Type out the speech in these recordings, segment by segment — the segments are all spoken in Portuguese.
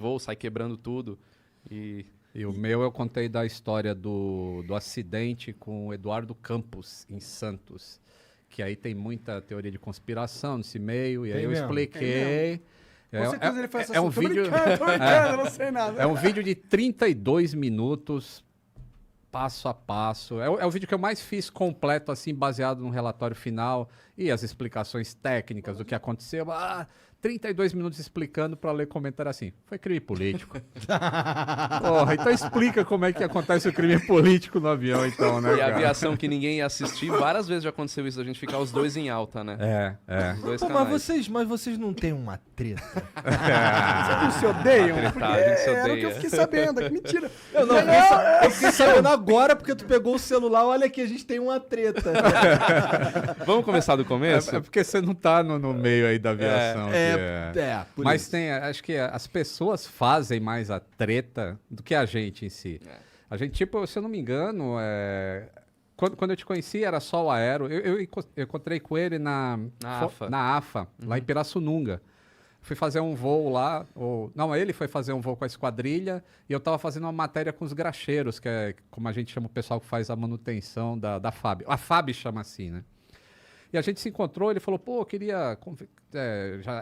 voo, sai quebrando tudo. E o meu eu contei da história do acidente com o Eduardo Campos, em Santos. Que aí tem muita teoria de conspiração nesse meio, e aí eu expliquei. Com certeza ele faz um vídeo, tô brincando, não sei nada. É um vídeo de 32 minutos, passo a passo. É o vídeo que eu mais fiz completo, assim, baseado no relatório final e as explicações técnicas do que aconteceu. 32 minutos explicando para ler comentário assim. Foi crime político. Porra, então explica como é que acontece o crime político no avião, então, né? E a aviação que ninguém ia assistir, várias vezes já aconteceu isso, a gente ficar os dois em alta, né? Os dois canais. Mas vocês não têm uma treta? Vocês não se odeiam? A gente se Era o que odeia. eu fiquei sabendo. Que mentira. Eu fiquei sabendo agora porque tu pegou o celular. Olha aqui, a gente tem uma treta. Vamos começar do começo? É porque você não tá no meio aí da aviação. Por Mas isso. acho que as pessoas fazem mais a treta do que a gente em si. A gente, tipo, se eu não me engano, quando eu te conheci era só o Aero. Eu encontrei com ele na AFA, lá em Pirassununga. Fui fazer um voo lá, ele foi fazer um voo com a esquadrilha e eu estava fazendo uma matéria com os graxeiros, que é como a gente chama o pessoal que faz a manutenção da FAB. A FAB chama assim, né? E a gente se encontrou, ele falou, pô, eu queria...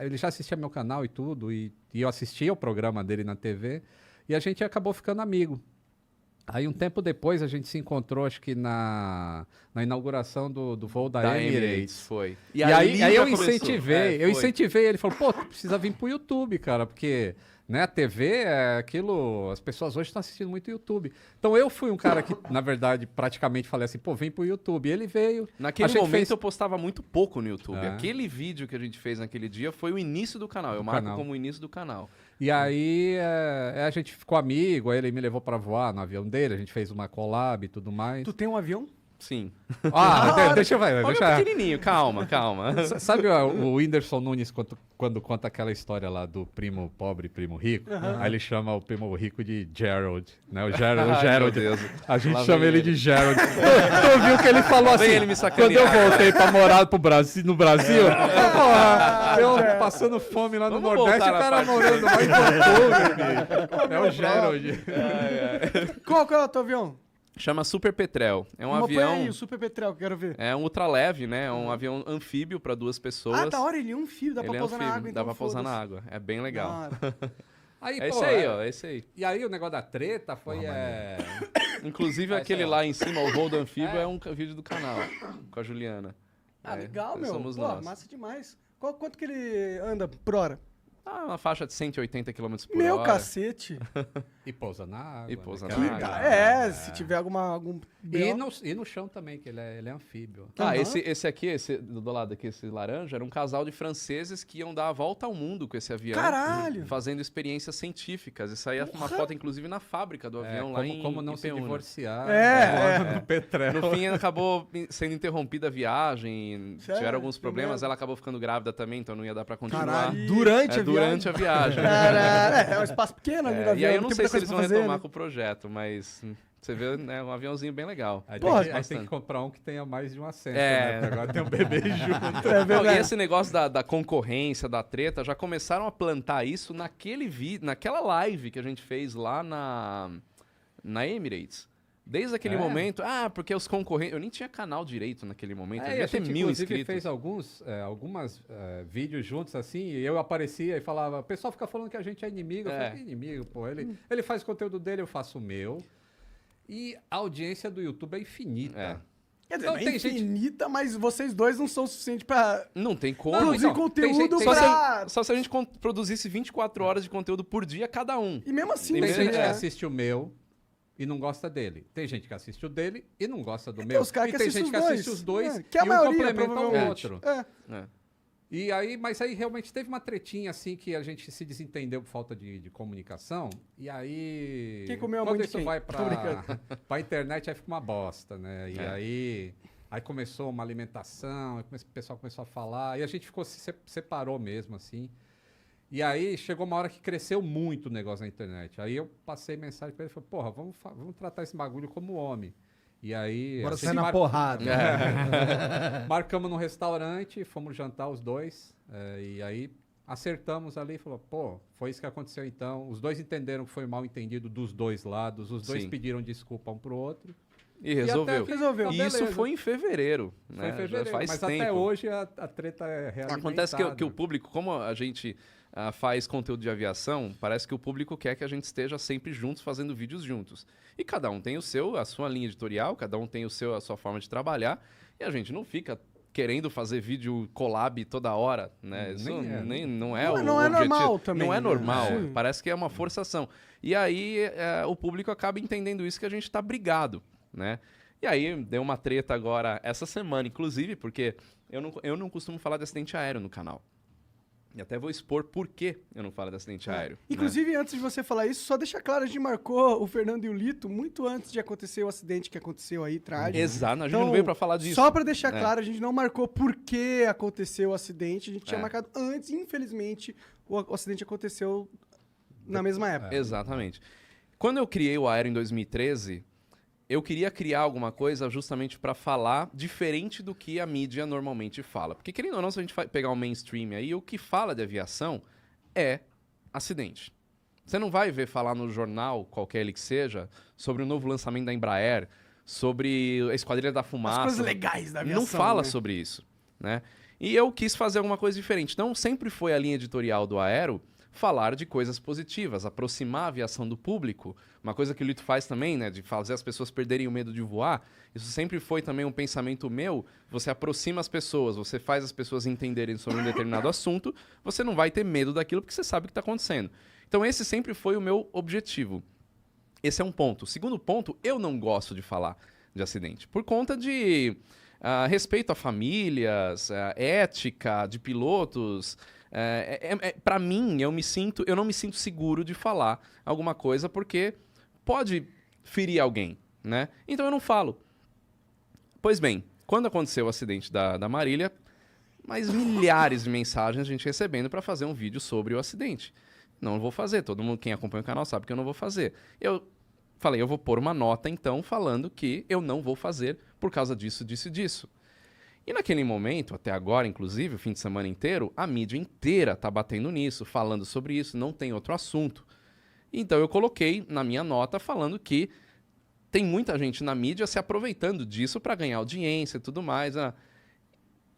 ele já assistia meu canal e tudo, e eu assistia o programa dele na TV, e a gente acabou ficando amigo. Aí um tempo depois a gente se encontrou, acho que na inauguração do voo da Emirates. Foi. E aí eu incentivei, ele falou, pô, tu precisa vir pro YouTube, cara, porque... Né, a TV é aquilo... As pessoas hoje estão assistindo muito YouTube. Então eu fui um cara que, na verdade, praticamente falei assim, pô, vem pro YouTube. E ele veio. Naquele momento eu postava muito pouco no YouTube. Aquele vídeo que a gente fez naquele dia foi o início do canal. Eu marco como o início do canal. E aí a gente ficou amigo, aí ele me levou pra voar no avião dele, a gente fez uma collab e tudo mais. Tu tem um avião? Sim. Deixa eu ver. Olha o pequenininho, calma. Sabe o Whindersson Nunes quando conta aquela história lá do primo pobre e primo rico? Aí ele chama o primo rico de Gerald, né? O Gerald. A gente chama ele de Gerald. Tu viu que ele falou assim, ele me quando eu voltei pra morar no Brasil, porra, eu passando fome lá no Nordeste, o cara morando lá em Vancouver, é o Gerald. Qual é o teu avião? Chama Super Petrel. É um avião... Põe aí, o Super Petrel, que eu quero ver. É um ultraleve, né? É um avião anfíbio para 2 pessoas. Da hora, ele é um fio, dá pra pousar na água. Dá pra pousar na água. É bem legal. Aí, esse aí, ó. É esse aí. E aí o negócio da treta foi... Inclusive aquele lá em cima, o voo do anfíbio, é um vídeo do canal. Com a Juliana. Legal, meu. Somos Pô, nós. massa demais. Quanto que ele anda por hora? Uma faixa de 180 km por hora. Meu cacete. E pousa na água. E pousa né? na água. Se tiver algum... E no chão também, que ele é anfíbio. Esse aqui, esse do lado aqui, esse laranja, era um casal de franceses que iam dar a volta ao mundo com esse avião. Caralho! Fazendo experiências científicas. Isso aí é uma foto, inclusive, na fábrica do avião, lá em Como não se Ipeúna. divorciar. No Petrel. No fim, acabou sendo interrompida a viagem. Sério? Tiveram alguns problemas. Ela acabou ficando grávida também, então não ia dar pra continuar. Caralho. Durante a viagem. É um espaço pequeno ali no avião. E aí eu não sei se coisa eles vão pra fazer, retomar né? com o projeto, mas você vê, né, um aviãozinho bem legal. Aí Porra, tem que comprar um que tenha mais de um assento, É. né? Porque agora tem um bebê junto. Não, e esse negócio da concorrência, da treta, já começaram a plantar isso naquela live que a gente fez lá na Emirates. Desde aquele momento, porque os concorrentes... Eu nem tinha canal direito naquele momento, eu devia ter 1000 inscritos. Fez alguns vídeos juntos, assim, e eu aparecia e falava, o pessoal fica falando que a gente é inimigo. Eu falei, que inimigo, pô? Ele faz o conteúdo dele, eu faço o meu. E a audiência do YouTube é infinita. Quer dizer, Então, não é tem infinita, mas vocês dois não são o suficiente pra Não tem como. produzir conteúdo tem pra... Só se a gente produzisse 24 horas de conteúdo por dia cada um. E mesmo assim, Tem né? gente que assiste o meu e não gosta dele. Tem gente que assiste o dele e não gosta do meu. Os caras E que tem assistem gente que assiste os dois que é a e maioria, um complementa o provavelmente. outro. É. E aí, mas aí realmente teve uma tretinha assim que a gente se desentendeu por falta de comunicação. E aí. Quem comeu a quando mãe de isso quem? vai Tô brincando. pra internet, aí fica uma bosta, né? E aí começou uma alimentação, o pessoal começou a falar, e a gente se separou mesmo, assim. E aí chegou uma hora que cresceu muito o negócio na internet. Aí eu passei mensagem pra ele e falei, porra, vamos tratar esse bagulho como homem. E aí... Agora assim, sai na porrada. Marcamos num restaurante, fomos jantar os dois. E aí acertamos ali e falou, pô, foi isso que aconteceu então. Os dois entenderam que foi mal entendido dos dois lados, os dois Sim. pediram desculpa um pro outro. E resolveu. até Resolveu. E isso beleza. foi em fevereiro, Foi né? em fevereiro, Já faz mas tempo. até hoje a treta é realizada. Acontece que o público, como a gente faz conteúdo de aviação, parece que o público quer que a gente esteja sempre juntos, fazendo vídeos juntos. E cada um tem a sua linha editorial, cada um tem a sua forma de trabalhar, e a gente não fica querendo fazer vídeo collab toda hora, né? Isso não é o Não é objetivo. normal também, Não é né? normal, Sim. parece que é uma forçação. E aí o público acaba entendendo isso, que a gente tá brigado, né? E aí deu uma treta agora essa semana, inclusive, porque eu não costumo falar de acidente aéreo no canal. E até vou expor por que eu não falo de acidente aéreo. né? Inclusive, antes de você falar isso, só deixa claro, a gente marcou o Fernando e o Lito muito antes de acontecer o acidente que aconteceu aí, trágico. Exato, a gente Então, não veio pra falar disso. Só pra deixar É. claro, a gente não marcou por que aconteceu o acidente, a gente tinha É. marcado antes, e infelizmente o acidente aconteceu na mesma época. Exatamente. Quando eu criei o Aero em 2013, eu queria criar alguma coisa justamente para falar diferente do que a mídia normalmente fala. Porque, querendo ou não, se a gente pegar o mainstream aí, o que fala de aviação é acidente. Você não vai ver falar no jornal, qualquer ele que seja, sobre o novo lançamento da Embraer, sobre a Esquadrilha da Fumaça. As coisas legais da aviação. Não fala né? sobre isso, né? E eu quis fazer alguma coisa diferente. Então, sempre foi a linha editorial do Aero falar de coisas positivas, aproximar a aviação do público. Uma coisa que o Lito faz também, né, de fazer as pessoas perderem o medo de voar. Isso sempre foi também um pensamento meu. Você aproxima as pessoas, você faz as pessoas entenderem sobre um determinado assunto, você não vai ter medo daquilo porque você sabe o que está acontecendo. Então, esse sempre foi o meu objetivo. Esse é um ponto. Segundo ponto, eu não gosto de falar de acidente. Por conta de respeito a famílias, ética de pilotos. Para mim, eu não me sinto seguro de falar alguma coisa porque pode ferir alguém, né? Então eu não falo. Pois bem, quando aconteceu o acidente da Marília, mais milhares de mensagens a gente recebendo para fazer um vídeo sobre o acidente. Não vou fazer, todo mundo, quem acompanha o canal sabe que eu não vou fazer. Eu falei, eu vou pôr uma nota então falando que eu não vou fazer por causa disso, disso e disso. E naquele momento, até agora, inclusive, o fim de semana inteiro, a mídia inteira tá batendo nisso, falando sobre isso, não tem outro assunto. Então eu coloquei na minha nota falando que tem muita gente na mídia se aproveitando disso para ganhar audiência e tudo mais.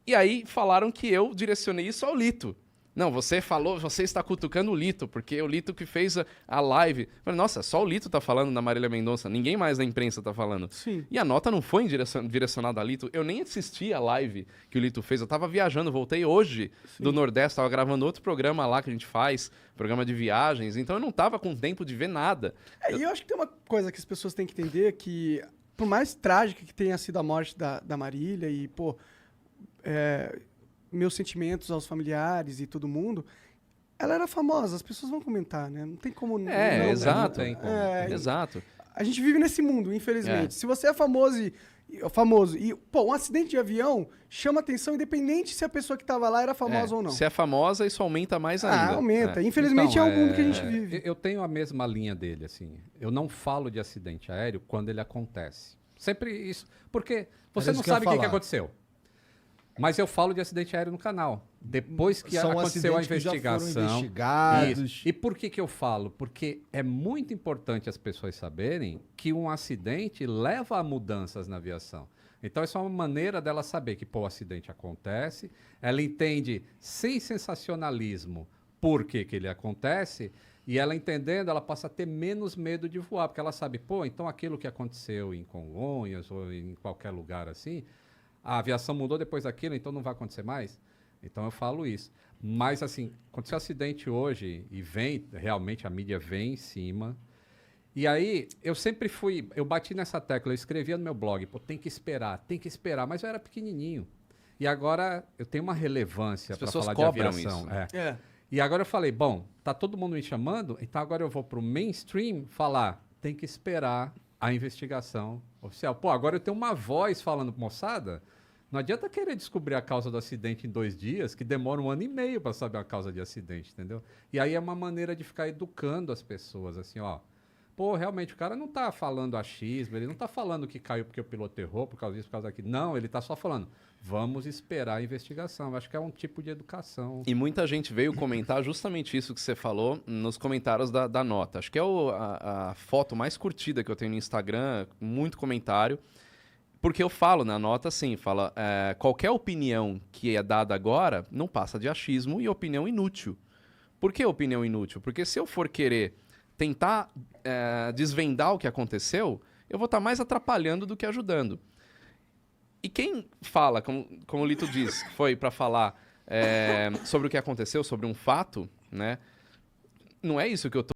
E aí falaram que eu direcionei isso ao Lito. Não, você falou, você está cutucando o Lito, porque é o Lito que fez a live. Eu falei, nossa, só o Lito tá falando da Marília Mendonça, ninguém mais da imprensa tá falando. Sim. E a nota não foi direcionada a Lito, eu nem assisti a live que o Lito fez, eu tava viajando, voltei hoje do Nordeste, tava gravando outro programa lá que a gente faz, programa de viagens, então eu não tava com tempo de ver nada. E eu acho que tem uma coisa que as pessoas têm que entender, que por mais trágica que tenha sido a morte da Marília, e, pô, meus sentimentos aos familiares e todo mundo, ela era famosa, as pessoas vão comentar, né? Não tem como não. Exato. Não tem como. Exato. A gente vive nesse mundo, infelizmente. É. Se você é famoso e, pô, um acidente de avião chama atenção independente se a pessoa que estava lá era famosa ou não. Se é famosa, isso aumenta mais ainda. Aumenta. Infelizmente Então, é o mundo que a gente vive. Eu tenho a mesma linha dele, assim. Eu não falo de acidente aéreo quando ele acontece. Sempre isso. Porque você Era não isso que eu ia sabe o que falar. aconteceu. Mas eu falo de acidente aéreo no canal. Depois que São aconteceu a acidentes que já foram investigação. investigados. Isso. E por que eu falo? Porque é muito importante as pessoas saberem que um acidente leva a mudanças na aviação. Então, isso é uma maneira dela saber que, pô, o acidente acontece, ela entende sem sensacionalismo por que ele acontece, e ela entendendo, ela passa a ter menos medo de voar, porque ela sabe, pô, então aquilo que aconteceu em Congonhas ou em qualquer lugar assim, a aviação mudou depois daquilo, então não vai acontecer mais? Então eu falo isso. Mas, assim, aconteceu um acidente hoje e realmente a mídia vem em cima. E aí, eu sempre eu bati nessa tecla, eu escrevia no meu blog, pô, tem que esperar, mas eu era pequenininho. E agora eu tenho uma relevância As para pessoas falar de cobram aviação. isso. E agora eu falei, bom, tá todo mundo me chamando, então agora eu vou pro mainstream falar, tem que esperar a investigação oficial. Pô, agora eu tenho uma voz falando, moçada, não adianta querer descobrir a causa do acidente em 2 dias, que demora 1 ano e meio para saber a causa de acidente, entendeu? E aí é uma maneira de ficar educando as pessoas, assim, ó, pô, realmente, o cara não tá falando achismo, ele não tá falando que caiu porque o piloto errou, por causa disso, por causa daquilo. Não, ele tá só falando, vamos esperar a investigação. Acho que é um tipo de educação. E muita gente veio comentar justamente isso que você falou nos comentários da nota. Acho que é a foto mais curtida que eu tenho no Instagram, muito comentário. Porque eu falo na nota assim, fala, qualquer opinião que é dada agora não passa de achismo e opinião inútil. Por que opinião inútil? Porque se eu for querer tentar desvendar o que aconteceu, eu vou estar mais atrapalhando do que ajudando. E quem fala, como o Lito disse, que foi para falar sobre o que aconteceu, sobre um fato, né? Não é isso que eu tô